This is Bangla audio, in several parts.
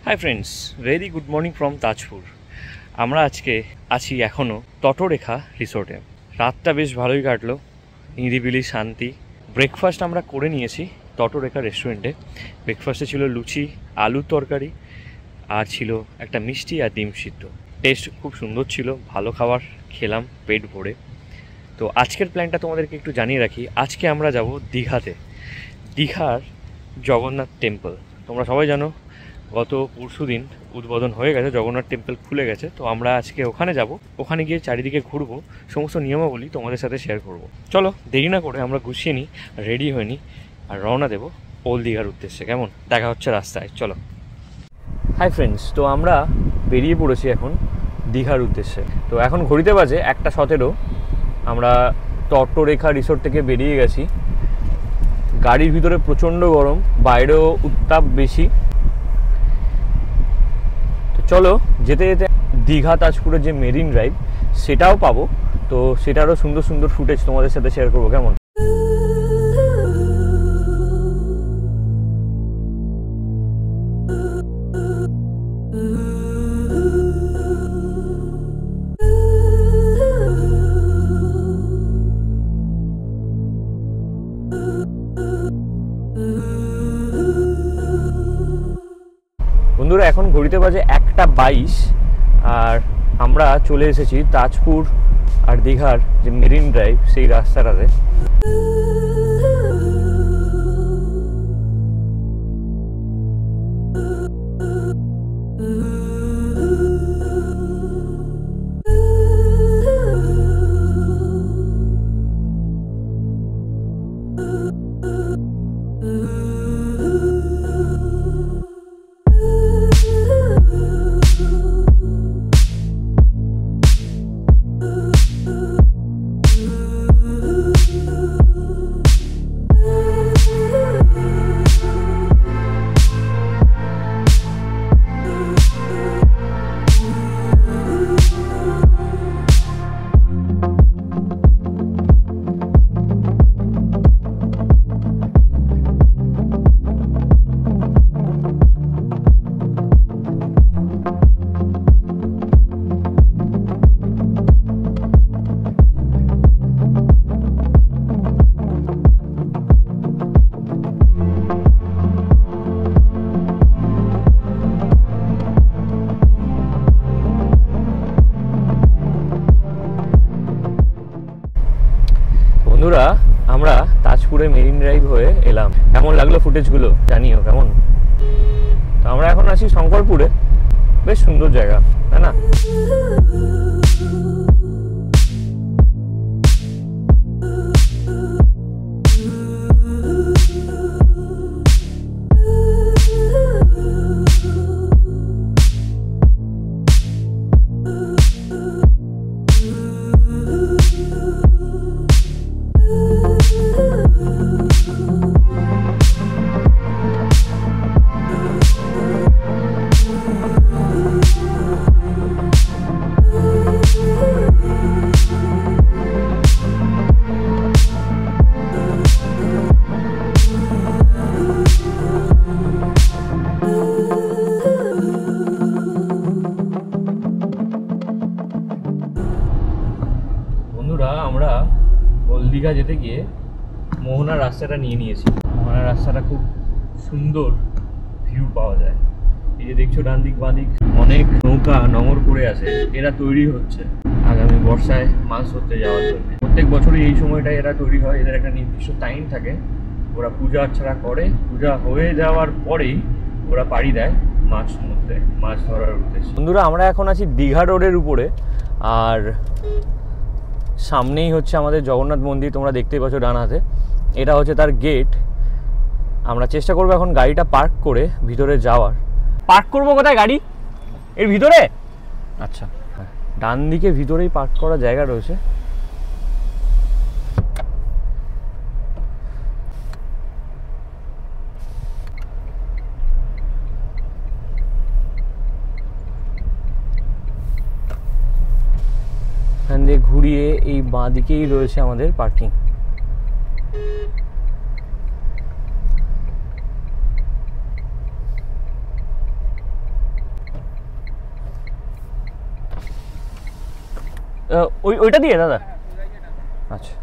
Hi friends, very good morning from Tajpur. আমরা আজকে আছি এখনও তটরেখা রিসোর্টে। রাতটা বেশ ভালোই কাটলো, নিরিবিলি শান্তি। ব্রেকফাস্ট আমরা করে নিয়েছি তটরেখা রেস্টুরেন্টে। ব্রেকফাস্টে ছিল লুচি, আলুর তরকারি, আর ছিল একটা মিষ্টি আর ডিম সিদ্ধ। টেস্ট খুব সুন্দর ছিল, ভালো খাবার খেলাম পেট ভরে। তো আজকের প্ল্যানটা তোমাদেরকে একটু জানিয়ে রাখি। আজকে আমরা যাব দীঘাতে। দীঘার জগন্নাথ টেম্পল তোমরা সবাই জানো, গত পরশু দিন উদ্বোধন হয়ে গেছে, জগন্নাথ টেম্পল খুলে গেছে। তো আমরা আজকে ওখানে যাব, ওখানে গিয়ে চারিদিকে ঘুরবো, সমস্ত নিয়মাবলী তোমাদের সাথে শেয়ার করব। চলো দেরি না করে আমরা গুছিয়ে নিই, রেডি হয়ে নিই, আর রওনা দেবো ওল্ড দীঘার উদ্দেশ্যে। কেমন? দেখা হচ্ছে রাস্তায়, চলো। হাই ফ্রেন্ডস, তো আমরা বেরিয়ে পড়েছি এখন দীঘার উদ্দেশ্যে। তো এখন ঘড়িতে বাজে 1:17। আমরা তটরেখা রিসোর্ট থেকে বেরিয়ে গেছি। গাড়ির ভিতরে প্রচণ্ড গরম, বাইরেও উত্তাপ বেশি। তো চলো যেতে যেতে দীঘা তাজপুরের যে মেরিন ড্রাইভ সেটাও পাবো। তো সেটারও সুন্দর সুন্দর ফুটেজ তোমাদের সাথে শেয়ার করবো। কেমন? বন্ধুরা, এখন ঘড়িতে বাজে 1:22, আর আমরা চলে এসেছি তাজপুর আর দীঘার যে মেরিন ড্রাইভ সেই রাস্তাটাতে। বন্ধুরা, আমরা তাজপুরে মেরিন ড্রাইভ হয়ে এলাম। কেমন লাগলো ফুটেজগুলো জানিও কেমন। তো আমরা এখন আছি শঙ্করপুরে, বেশ সুন্দর জায়গা, তাই না? আমরা ওল্ড দীঘা যেতে গিয়ে মোহনার রাস্তাটা নিয়ে নিয়েছি। মোহনার রাস্তাটা খুব সুন্দর ভিউ পাওয়া যায়। এই যে দেখছো ডান দিক বাঁ দিক অনেক নৌকা নোঙর করে আছে, এরা তৈরি হচ্ছে আগামী বর্ষায় মাছ ধরতে যাওয়ার জন্য। প্রত্যেক বছরই এই সময়টায় এরা তৈরি হয়। এদের একটা নির্দিষ্ট টাইম থাকে, ওরা পূজা অর্চনা করে, পূজা হয়ে যাওয়ার পরেই ওরা পাড়ি দেয় মাছ সমুদ্রে মাছ ধরার উদ্দেশ্যে। বন্ধুরা, আমরা এখন আছি দীঘা রোডের উপরে, আর সামনেই হচ্ছে আমাদের জগন্নাথ মন্দির। তোমরা দেখতেই পাচ্ছ ডান হাতে, এটা হচ্ছে তার গেট। আমরা চেষ্টা করবো এখন গাড়িটা পার্ক করে ভিতরে যাওয়ার। পার্ক করবো কোথায় গাড়ি? এর ভিতরে? আচ্ছা, ডান দিকে ভিতরেই পার্ক করার জায়গা রয়েছে। এখান দিয়ে ঘুরিয়ে এই বাঁ দিকেই রয়েছে আমাদের পার্কিং। ওইটা দিয়ে দাদা? আচ্ছা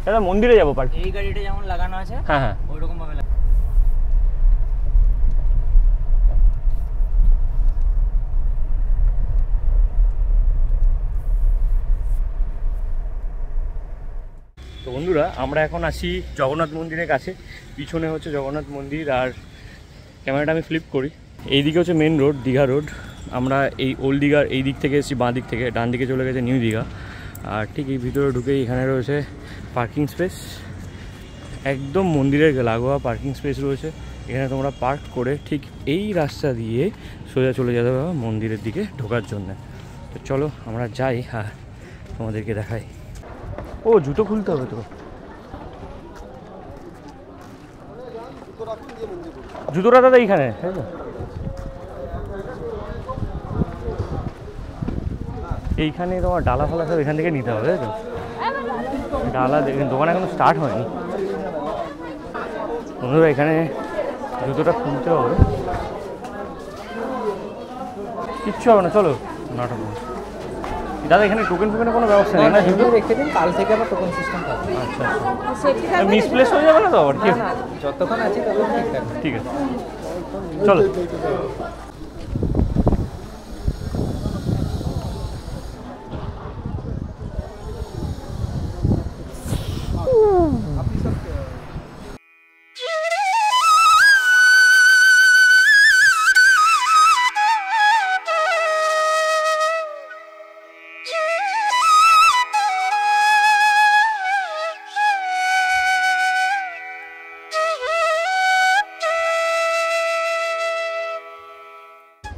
দাদা মন্দিরে যাবো পার্ক। এই গাড়িটা যেমন লাগানো আছে হ্যাঁ হ্যাঁ ওইরকম ভাবে তো বন্ধুরা আমরা এখন আছি জগন্নাথ মন্দিরের কাছে। পিছনে হচ্ছে জগন্নাথ মন্দির, আর ক্যামেরাটা আমি ফ্লিপ করি। এইদিকে হচ্ছে মেন রোড, দীঘা রোড। আমরা এই ওল্ড দীঘার এই দিক থেকে এসেছি, বাঁ দিক থেকে। ডান দিকে চলে গেছে নিউ দীঘা। আর ঠিক এই ভিতরে ঢুকেই এখানে রয়েছে পার্কিং স্পেস, একদম মন্দিরের লাগোয়া পার্কিং স্পেস রয়েছে। এখানে তোমরা পার্ক করে ঠিক এই রাস্তা দিয়ে সোজা চলে যেতে হবে মন্দিরের দিকে ঢোকার জন্য। তো চলো আমরা যাই, হ্যাঁ তোমাদেরকে দেখাই। ও জুতো খুলতে হবে তো, জুতোটা দাদা এইখানে, তাই তো? এইখানে তোমার ডালা ফালা সব এখান থেকে নিতে হবে, তাই তো? ডালা দোকান এখনো স্টার্ট হয়নি বন্ধুরা। এখানে জুতোটা খুলতে হবে, কিচ্ছু হবে না, চলো নাটক। দাদা এখানে টোকেন ফোকেনের কোনো ব্যবস্থা নেই না? জুতো রেখে দিন, কাল থেকে আবার টোকেন সিস্টেম থাকবে। আচ্ছা আচ্ছা, মিসপ্লেস হয়ে যাবে না তো আবার? কি যতক্ষণ আছে ততক্ষণ ঠিক থাকবে। ঠিক আছে চলো।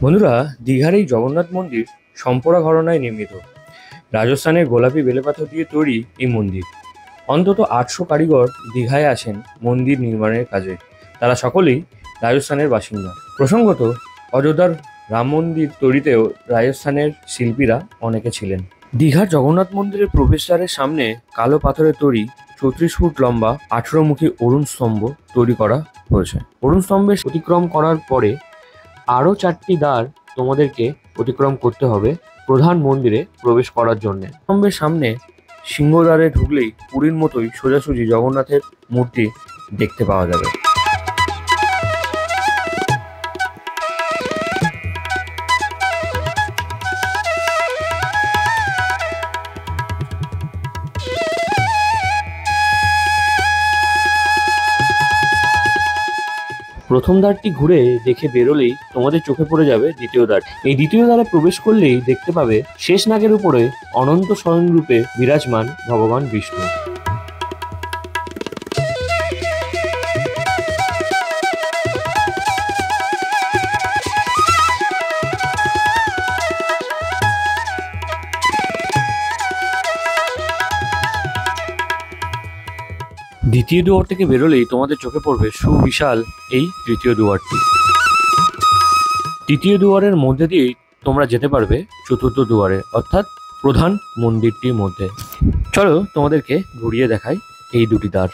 বন্ধুরা দীঘার এই জগন্নাথ মন্দির সম্পরা ঘরানায় নির্মিত। রাজস্থানের গোলাপি বেলেপাথর দিয়ে তৈরি এই মন্দির। অন্তত 800 কারিগর দীঘায় আছেন মন্দির নির্মাণের কাজে। তারা সকলেই রাজস্থানের বাসিন্দা। প্রসঙ্গত অযোধ্যার রাম মন্দির তৈরিতেও রাজস্থানের শিল্পীরা অনেকে ছিলেন। দীঘার জগন্নাথ মন্দিরের প্রবেশদ্বারের সামনে কালো পাথরের তৈরি 34 ফুট লম্বা 18মুখী অরুণ স্তম্ভ তৈরি করা হয়েছে। অরুণ স্তম্ভের অতিক্রম করার পরে আরও 4টি দ্বার তোমাদেরকে অতিক্রম করতে হবে প্রধান মন্দিরে প্রবেশ করার জন্য। স্তম্ভের সামনে সিংহদ্বারে ঢুকলেই পুরীর মতোই সোজাসুজি জগন্নাথের মূর্তি দেখতে পাওয়া যাবে। প্রথম দ্বারটি ঘুরে দেখে বেরোলেই তোমাদের চোখে পড়ে যাবে দ্বিতীয় দ্বার। এই দ্বিতীয় দ্বারে প্রবেশ করলেই দেখতে পাবে শেষ নাগের উপরে অনন্ত স্বয়ংরূপে বিরাজমান ভগবান বিষ্ণু। দ্বিতীয় দুয়ার থেকে বেরোলেই তোমাদের চোখে পড়বে সুবিশাল এই তৃতীয় দুয়ারটি। তৃতীয় দুয়ারের মধ্যে দিয়েই তোমরা যেতে পারবে চতুর্থ দুয়ারে, অর্থাৎ প্রধান মন্দিরটির মধ্যে। চলো তোমাদেরকে ঘুরিয়ে দেখাই এই দুটি দ্বার।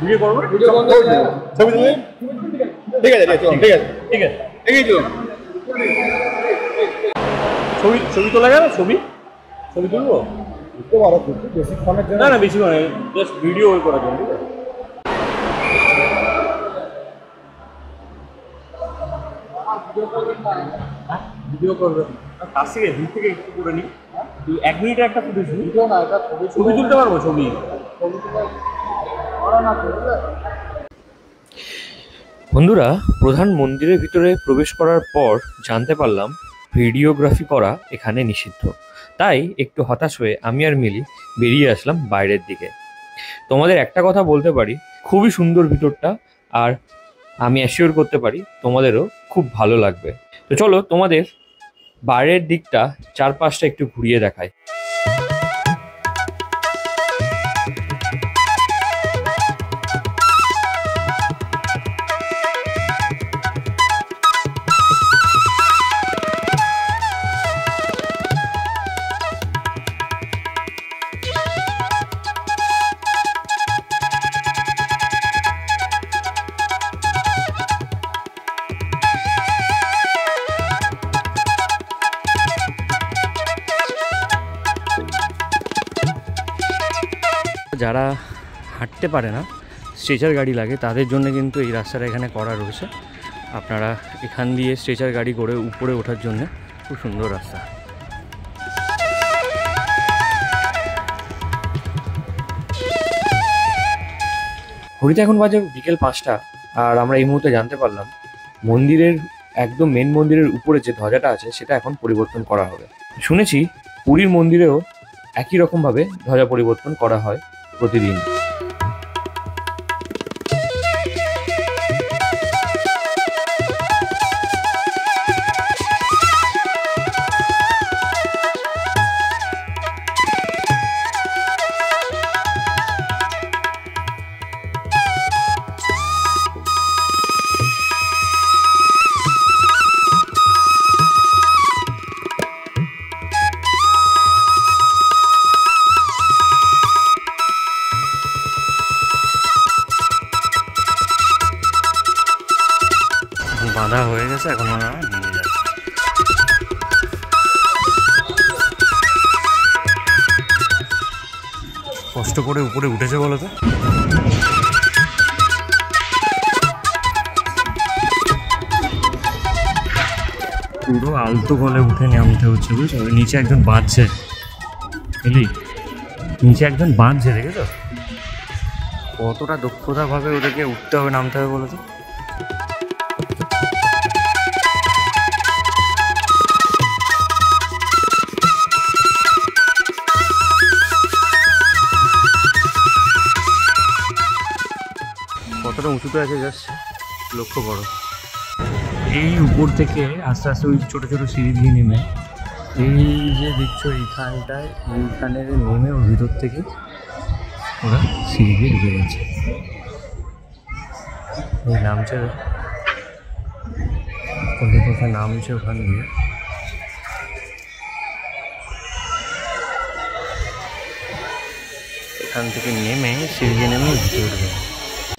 ভিডিও করব, ভিডিও বন্ধ করে দাও, ছবি তুলে। ঠিক আছে ঠিক আছে ঠিক আছে ঠিক আছে, এগিয়ে চলো। ছবি ছবি তোলা যাবে? ছবি ছবি তুলবো? একটু বড় একটু বেশিক্ষণের জন্য না না, বেশি মানে জাস্ট ভিডিও করার জন্য, ঠিক আছে? ভিডিও করবে কাছ থেকে, দূর থেকে একটু করে নিই। 1 মিনিটের একটা ফুটেজ ভিডিও না, এটা ছবি তুলতে পারবো? ছবি ছবি তুলে করা না করলে বন্ধুরা, প্রধান মন্দিরের ভিতরে প্রবেশ করার পর জানতে পারলাম ভিডিওগ্রাফি করা এখানে নিষিদ্ধ। তাই একটু হতাশ হয়ে আমি আর মিলি বেরিয়ে আসলাম বাইরের দিকে। তোমাদের একটা কথা বলতে পারি, খুবই সুন্দর ভিতরটা, আর আমি অ্যাসিওর করতে পারি তোমাদেরও খুব ভালো লাগবে। তো চলো তোমাদের বাইরের দিকটা, চারপাশটা একটু ঘুরিয়ে দেখাই। যারা হাঁটতে পারে না, স্ট্রেচার গাড়ি লাগে, তাদের জন্য কিন্তু এই রাস্তাটা এখানে করা রয়েছে। আপনারা এখান দিয়ে স্ট্রেচার গাড়ি করে উপরে ওঠার জন্য খুব সুন্দর রাস্তা। ঘড়িতে এখন বাজে বিকেল 5টা, আর আমরা এই মুহূর্তে জানতে পারলাম মন্দিরের একদম মেন মন্দিরের উপরে যে ধ্বজাটা আছে সেটা এখন পরিবর্তন করা হবে। শুনেছি পুরীর মন্দিরেও একই রকমভাবে ধ্বজা পরিবর্তন করা হয় প্রতিদিন। বাঁধা হয়ে গেছে, এখন মনে হয় নিয়ে যাচ্ছে। কষ্ট করে উপরে উঠেছে বলো তো। পুরো আলতো গলে উঠে নামতে হচ্ছে, বুঝছো? নিচে একজন বাঁধছে, বুঝলি? নিচে একজন বাঁধছে, দেখেছো? কতটা দক্ষতাভাবে ওদেরকে উঠতে হবে নামতে হবে বলো তো। কতটা উঁচুতে আছে জাস্ট লক্ষ্য করো। এই উপর থেকে আস্তে আস্তে ওই ছোটো ছোটো সিঁড়ি দিয়ে নেমে, এই যে দেখছো এইখানটায়, এইখানে নেমে ওর ভিতর থেকে ওরা সিঁড়ি দিয়ে ঢুকে গেছে। এই নামছে, কোথায় নামছে ওখান দিয়ে। এখান থেকে নেমে সিঁড়ি দিয়ে নেমে ভিতরে ঢুকে গেছে।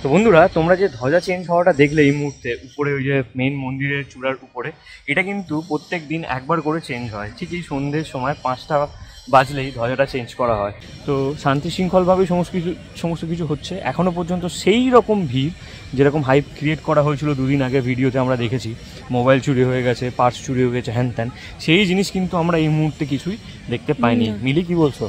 তো বন্ধুরা, তোমরা যে ধ্বজা চেঞ্জ হওয়াটা দেখলে এই মুহূর্তে উপরে, ওই যে মেন মন্দিরের চূড়ার উপরে, এটা কিন্তু প্রত্যেক দিন একবার করে চেঞ্জ হয়। ঠিক এই সন্ধ্যের সময় 5টা বাজলেই ধ্বজাটা চেঞ্জ করা হয়। তো শান্তি শৃঙ্খলভাবেই সমস্ত কিছু হচ্ছে। এখনও পর্যন্ত সেই রকম ভিড়, যেরকম হাইপ ক্রিয়েট করা হয়েছিল 2 দিন আগে, ভিডিওতে আমরা দেখেছি মোবাইল চুরি হয়ে গেছে, পার্স চুরি হয়ে গেছে, হ্যান ত্যান, সেই জিনিস কিন্তু আমরা এই মুহূর্তে কিছুই দেখতে পাইনি। মিলি, কি বলছো?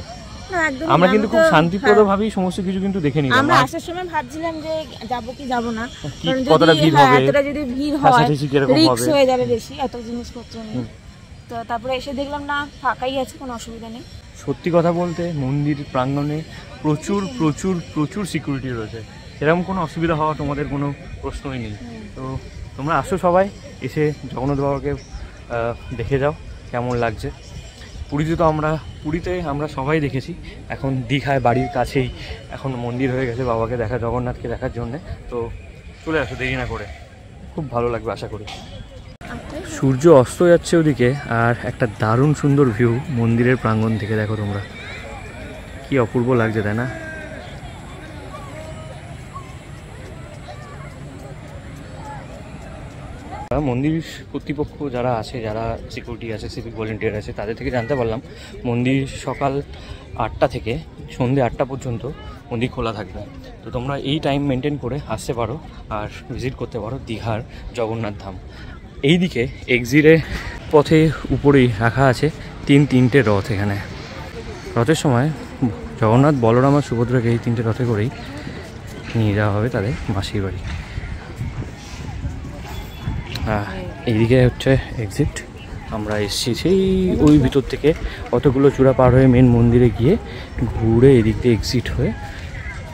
আমরা কিন্তু খুব শান্তিপ্রদভাবেই সমস্ত কিছু কিন্তু দেখে নিলাম। আমরা আসার সময় ভাবছিলাম যে যাবো কি যাবো না, কারণ কতটা ভিড় হবে, এতটা যদি ভিড় হয় রিস্ক হয়ে যাবে বেশি, এত জিনিসপত্র নিয়ে। তো তারপরে এসে দেখলাম না, ফাঁকাই আছে, কোনো অসুবিধা নেই। সত্যি কথা বলতে মন্দির প্রাঙ্গণে প্রচুর প্রচুর প্রচুর সিকিউরিটি রয়েছে, সেরকম কোনো অসুবিধা হওয়া তোমাদের কোনো প্রশ্নই নেই। তো তোমরা আসো সবাই, এসে জগন্নাথ বাবাকে দেখে যাও কেমন লাগছে। পুরীতে আমরা সবাই দেখেছি, এখন দীঘায় বাড়ির কাছেই এখন মন্দির হয়ে গেছে বাবাকে দেখা, জগন্নাথকে দেখার জন্যে। তো চলে আসো দেরি না করে, খুব ভালো লাগবে আশা করি। সূর্য অস্ত যাচ্ছে ওদিকে, আর একটা দারুণ সুন্দর ভিউ মন্দিরের প্রাঙ্গণ থেকে। দেখো তোমরা, কি অপূর্ব লাগছে, তাই না? মন্দির কর্তৃপক্ষ যারা আছে, যারা সিকিউরিটি আছে, সিভিক ভলেন্টিয়ার আছে, তাদের থেকে জানতে পারলাম মন্দির সকাল 8টা থেকে সন্ধ্যে 8টা পর্যন্ত মন্দির খোলা থাকবে। তো তোমরা এই টাইম মেনটেন করে আসতে পারো আর ভিজিট করতে পারো দীঘার জগন্নাথ ধাম। এইদিকে এক্সিটে পথে উপরেই রাখা আছে তিনটে রথ। এখানে রথের সময় জগন্নাথ, বলরাম আর সুভদ্রাকে এই 3টে রথে করেই নিয়ে যাওয়া হবে তাদের মাসির বাড়ি। এইদিকে হচ্ছে এক্সিট। আমরা এসেছি সেই ওই ভিতর থেকে কতগুলো চূড়া পার হয়ে মেন মন্দিরে গিয়ে ঘুরে এদিক দিয়ে এক্সিট হয়ে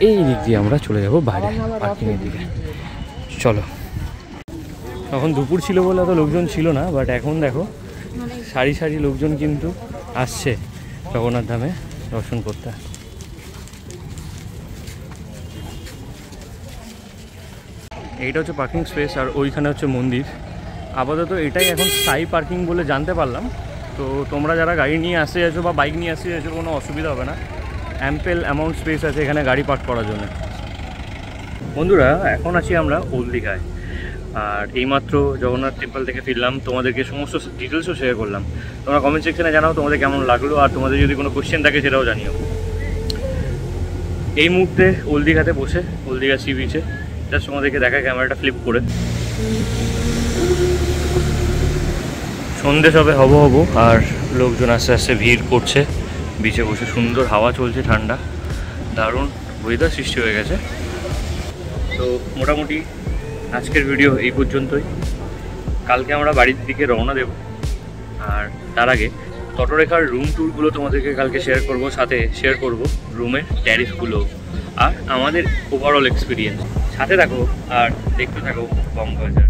এই দিক দিয়ে আমরা চলে যাব বাইরে পার্কিংয়ের দিকে। চলো, তখন দুপুর ছিল বলে অত লোকজন ছিল না, বাট এখন দেখো সারি সারি লোকজন কিন্তু আসছে জগন্নাথ ধামে দর্শন করতে। এইটা হচ্ছে পার্কিং স্পেস আর ওইখানে হচ্ছে মন্দির। আপাতত এটাই এখন স্থায়ী পার্কিং বলে জানতে পারলাম। তো তোমরা যারা গাড়ি নিয়ে আসতে যাচ্ছো বা বাইক নিয়ে আসতে যাচ্ছো কোনো অসুবিধা হবে না, অ্যাম্পেল অ্যামাউন্ট স্পেস আছে এখানে গাড়ি পার্ক করার জন্য। বন্ধুরা, এখন আছি আমরা ওল্ড দীঘায়, আর এইমাত্র জগন্নাথ টেম্পল থেকে ফিরলাম। তোমাদেরকে সমস্ত ডিটেলসও শেয়ার করলাম। তোমরা কমেন্ট সেকশনে জানাও তোমাদের কেমন লাগলো, আর তোমাদের যদি কোনো কোশ্চেন থাকে সেটাও জানিও। এই মুহূর্তে ওল্ড দীঘাতে বসে, ওল্ড দীঘা সি বিচে জাস্ট তোমাদেরকে দেখা ক্যামেরাটা ফ্লিপ করে। সন্ধে সবে হব আর লোকজন আস্তে আস্তে ভিড় করছে। বিচে বসে সুন্দর হাওয়া চলছে, ঠান্ডা, দারুণ ওয়েদার সৃষ্টি হয়ে গেছে। তো মোটামুটি আজকের ভিডিও এই পর্যন্তই। কালকে আমরা বাড়ির দিকে রওনা দেব, আর তার আগে তটরেখার রুম ট্যুরগুলো তোমাদেরকে কালকে শেয়ার করব, সাথে শেয়ার করব রুমের ট্যারিফগুলো আর আমাদের ওভারঅল এক্সপিরিয়েন্স। সাথে থাকো আর দেখতে থাকো বঙ্গবাজার।